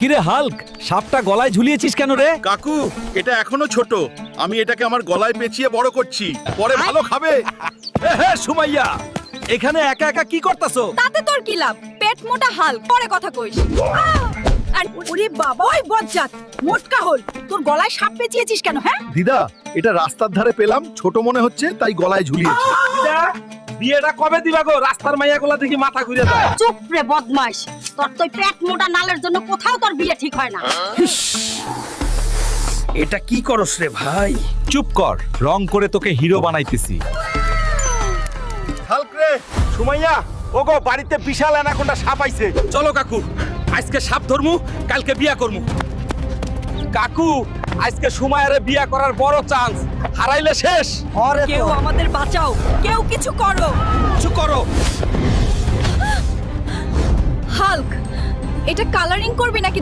কিরে হাল্ক, সাপটা গলায় ঝুলিয়েছিস কেন রে? কাকু, এটা এখনো ছোট। আমি এটাকে আমার গলায় পেঁচিয়ে বড় করছি, পরে ভালো খাবে। হে সুমাইয়া, এখানে একা একা কি করতাছো? তাতে তোর কি লাভ? পেট মোটা হাল, পরে কথা কইস। আর ওরে বাবা, ওই বজ্জাত মোটকা হল, তোর গলায় সাপ পেঁচিয়েছিস কেন? হ্যাঁ, দিদা, এটা রাস্তার ধারে পেলাম, ছোট মনে হচ্ছে, তাই গলায় ঝুলিয়েছি। বিয়েটা কবে দিবা গো? রাস্তার মাইয়াগুলা দেখি মাথা ঘুরে যায়। চুপ রে বদমাইশ, তোর তো পেট মোটা নালের জন্য কোথাও তোর বিয়ে ঠিক হয় না। এটা কি করস রে ভাই? চুপ কর, রং করে তোকে হিরো বানাইতেছি। হাল্ক রে, সুমাইয়া, ওগো বাড়িতে বিশাল অ্যানাকোন্ডা সাপ আইছে। চলো কাকু, আজকে সাপ ধরমু, কালকে বিয়া করমু। কাকু, আজকে সুমাইয়ারে বিয়া করার বড় চান্স, হারাইলে শেষ। কেউ আমাদের বাঁচাও, কেউ কিছু করো। কিছু করো। হাল্ক, এটা কালারিং করবি নাকি